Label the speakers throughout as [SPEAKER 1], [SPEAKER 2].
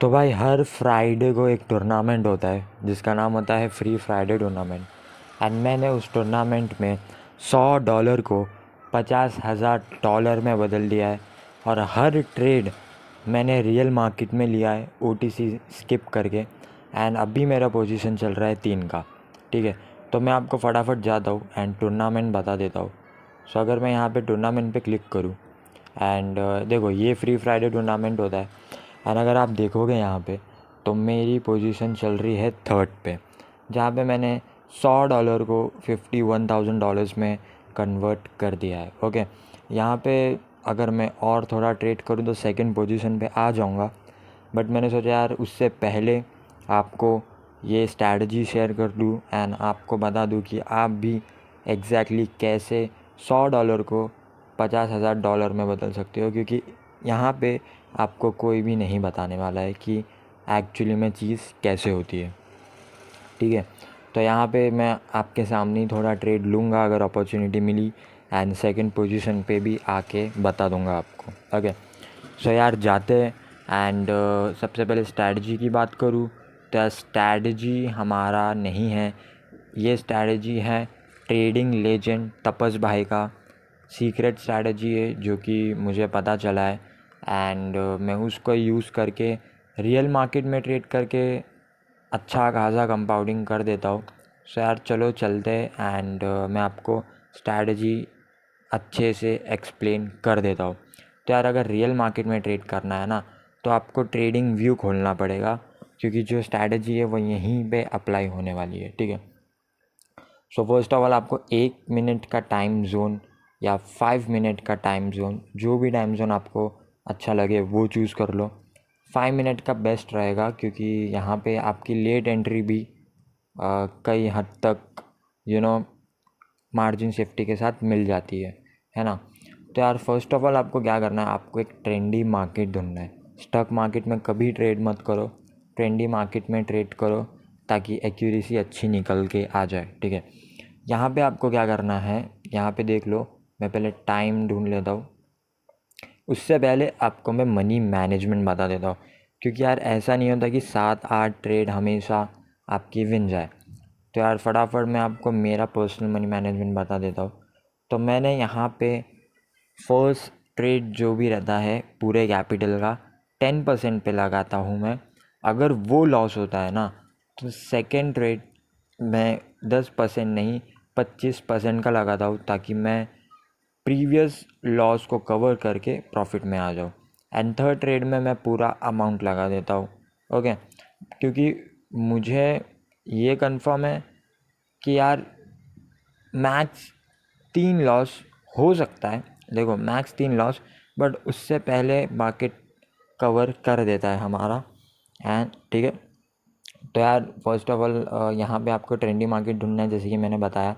[SPEAKER 1] तो भाई हर फ्राइडे को एक टूर्नामेंट होता है जिसका नाम होता है फ्री फ्राइडे टूर्नामेंट। एंड मैंने उस टूर्नामेंट में $100 को $50,000 में बदल दिया है। और हर ट्रेड मैंने रियल मार्केट में लिया है OTC स्किप करके। एंड अभी मेरा पोजीशन चल रहा है 3 का। ठीक है, तो मैं आपको फटाफट जाता हूँ एंड टूर्नामेंट बता देता हूँ। सो अगर मैं यहाँ पे टूर्नामेंट पे क्लिक करूँ एंड देखो ये फ्री फ्राइडे टूर्नामेंट होता है। एंड अगर आप देखोगे यहाँ पे तो मेरी पोजीशन चल रही है 3rd पे, जहाँ पे मैंने $100 को $51,000 में कन्वर्ट कर दिया है। ओके, यहाँ पे अगर मैं और थोड़ा ट्रेड करूँ तो 2nd पोजीशन पे आ जाऊँगा। बट मैंने सोचा यार उससे पहले आपको ये स्ट्रैटेजी शेयर कर दूँ एंड आपको बता दूँ कि आप भी एग्जैक्टली कैसे $100 को $50,000 में बदल सकते हो, क्योंकि यहाँ पे आपको कोई भी नहीं बताने वाला है कि एक्चुअली में चीज़ कैसे होती है। ठीक है, तो यहाँ पे मैं आपके सामने ही थोड़ा ट्रेड लूँगा अगर opportunity milli and 2nd position पे भी आके बता दूँगा आपको। ओके, सो यार जाते एंड सबसे पहले स्ट्रैटेजी की बात करूँ तो स्ट्रैटेजी हमारा नहीं है, ये स्ट्रैटेजी है ट्रेडिंग लेजेंड तपस भाई का सीक्रेट स्ट्रैटेजी है जो कि मुझे पता चला है। एंड मैं उसको यूज़ करके रियल मार्केट में ट्रेड करके अच्छा खासा कंपाउंडिंग कर देता हूँ। सो यार चलो चलते एंड मैं आपको स्ट्रैटेजी अच्छे से एक्सप्लेन कर देता हूँ। तो यार अगर रियल मार्केट में ट्रेड करना है ना तो आपको ट्रेडिंग व्यू खोलना पड़ेगा, क्योंकि जो स्ट्रैटेजी है वो यहीं पे अप्लाई होने वाली है। ठीक है, सो फर्स्ट ऑफ ऑल आपको 1 मिनट का टाइम जोन या 5 मिनट का टाइम जोन, जो भी टाइम जोन आपको अच्छा लगे वो चूज़ कर लो। 5 मिनट का बेस्ट रहेगा, क्योंकि यहाँ पे आपकी लेट एंट्री भी कई हद तक मार्जिन सेफ्टी के साथ मिल जाती है ना। तो यार फर्स्ट ऑफ ऑल आपको क्या करना है, आपको एक ट्रेंडी मार्केट ढूंढना है। स्टॉक मार्केट में कभी ट्रेड मत करो, ट्रेंडी मार्केट में ट्रेड करो ताकि एक्यूरेसी अच्छी निकल के आ जाए। ठीक है, यहाँ पे आपको क्या करना है, यहाँ पे देख लो, मैं पहले टाइम ढूंढ लेता हूँ। उससे पहले आपको मैं मनी मैनेजमेंट बता देता हूँ, क्योंकि यार ऐसा नहीं होता कि 7-8 ट्रेड हमेशा आपकी विन जाए। तो यार फटाफट मैं आपको मेरा पर्सनल मनी मैनेजमेंट बता देता हूँ। तो मैंने यहाँ पे फर्स्ट ट्रेड जो भी रहता है पूरे कैपिटल का 10% पे लगाता हूँ मैं। अगर वो लॉस होता है ना तो 2nd ट्रेड मैं 10% नहीं 25% का लगाता हूँ, ताकि मैं प्रीवियस लॉस को कवर करके प्रॉफिट में आ जाऊँ। एंड 3rd ट्रेड में मैं पूरा अमाउंट लगा देता हूँ। ओके, क्योंकि मुझे ये कंफर्म है कि यार मैक्स 3 लॉस हो सकता है। देखो मैक्स 3 लॉस, बट उससे पहले मार्केट कवर कर देता है हमारा। एंड ठीक है, तो यार फर्स्ट ऑफ ऑल यहाँ पे आपको ट्रेंडी मार्केट ढूंढना है, जैसे कि मैंने बताया।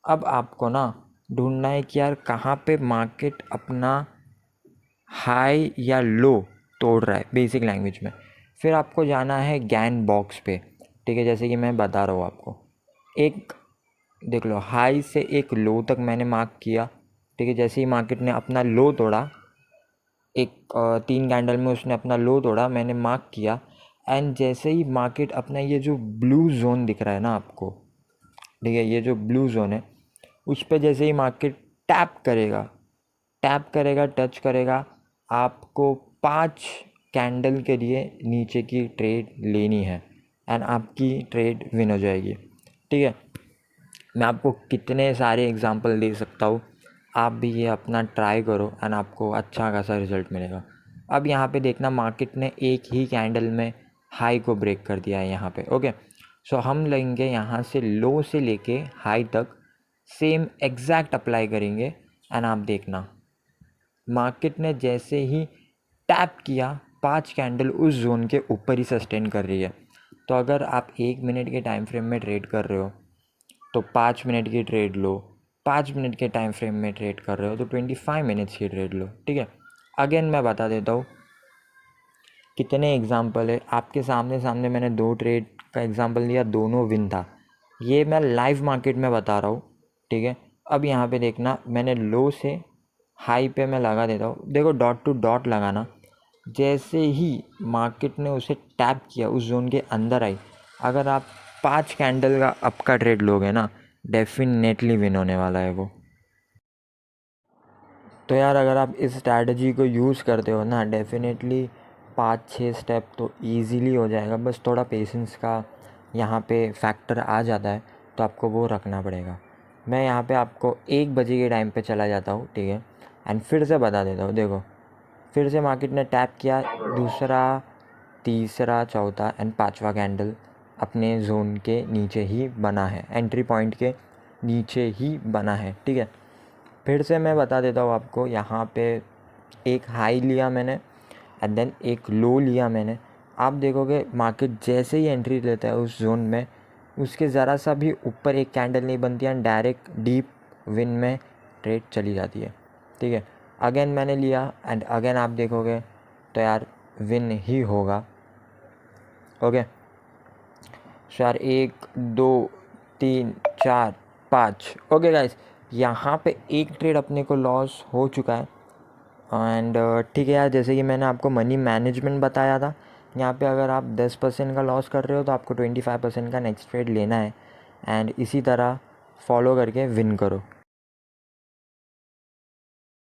[SPEAKER 1] अब आपको ना ढूंढना है कि यार कहाँ पे मार्केट अपना हाई या लो तोड़ रहा है बेसिक लैंग्वेज में। फिर आपको जाना है गैन बॉक्स पे। ठीक है, जैसे कि मैं बता रहा हूँ आपको, एक देख लो हाई से एक लो तक मैंने मार्क किया। ठीक है, जैसे ही मार्केट ने अपना लो तोड़ा, एक 3 कैंडल में उसने अपना लो तोड़ा, मैंने मार्क किया। एंड जैसे ही मार्केट अपना ये जो ब्लू जोन दिख रहा है ना आपको, ठीक है, ये जो ब्लू जोन है उस पर जैसे ही मार्केट टैप करेगा टच करेगा, आपको 5 कैंडल के लिए नीचे की ट्रेड लेनी है एंड आपकी ट्रेड विन हो जाएगी। ठीक है, मैं आपको कितने सारे एग्जांपल दे सकता हूँ, आप भी ये अपना ट्राई करो एंड आपको अच्छा खासा रिजल्ट मिलेगा। अब यहाँ पे देखना, मार्केट ने एक ही कैंडल में हाई को ब्रेक कर दिया है यहाँ पे। ओके, सो हम लेंगे यहाँ से लो से लेके हाई तक सेम एग्जैक्ट अप्लाई करेंगे। एंड आप देखना मार्केट ने जैसे ही टैप किया, 5 कैंडल उस जोन के ऊपर ही सस्टेन कर रही है। तो अगर आप 1 मिनट के टाइम फ्रेम में ट्रेड कर रहे हो तो 5 मिनट की ट्रेड लो, 5 मिनट के टाइम फ्रेम में ट्रेड कर रहे हो तो 25 मिनट्स की ट्रेड लो। ठीक है, अगेन मैं बता देता हूँ कितने एग्जांपल है आपके सामने सामने। मैंने 2 ट्रेड का एग्जांपल दिया, दोनों विन था। ये मैं लाइव मार्केट में बता रहा हूँ। ठीक है, अब यहाँ पे देखना, मैंने लो से हाई पे मैं लगा देता हूँ। देखो डॉट टू डॉट लगाना, जैसे ही मार्केट ने उसे टैप किया उस जोन के अंदर आई, अगर आप 5 कैंडल का अप का ट्रेड लोगे ना, डेफिनेटली विन होने वाला है वो। तो यार अगर आप इस स्ट्रैटेजी को यूज़ करते हो ना, डेफिनेटली 5-6 स्टेप तो ईज़िली हो जाएगा। बस थोड़ा पेशेंस का यहाँ पे फैक्टर आ जाता है, तो आपको वो रखना पड़ेगा। मैं यहाँ पे आपको 1 बजे के टाइम पे चला जाता हूँ, ठीक है, एंड फिर से बता देता हूँ। देखो, फिर से मार्केट ने टैप किया, दूसरा, तीसरा, चौथा एंड पांचवा कैंडल अपने जोन के नीचे ही बना है, एंट्री पॉइंट के नीचे ही बना है, ठीक है। फिर से मैं बता देता हूँ आपको, यहाँ पे एक हाई लिया मैंने एंड देन एक लो लिया मैंने। आप देखोगे मार्केट जैसे ही एंट्री लेता है उस जोन में, उसके ज़रा सा भी ऊपर एक कैंडल नहीं बनती है, डायरेक्ट डीप विन में ट्रेड चली जाती है, ठीक है। अगेन मैंने लिया एंड अगेन आप देखोगे तो यार विन ही होगा। ओके, सो यार 1 2 3 4 5, ओके गाइस, यहाँ पे एक ट्रेड अपने को लॉस हो चुका है। एंड ठीक है यार, जैसे कि मैंने आपको मनी मैनेजमेंट बताया था, यहाँ पे अगर आप 10% का लॉस कर रहे हो तो आपको 25% का नेक्स्ट ट्रेड लेना है एंड इसी तरह फॉलो करके विन करो।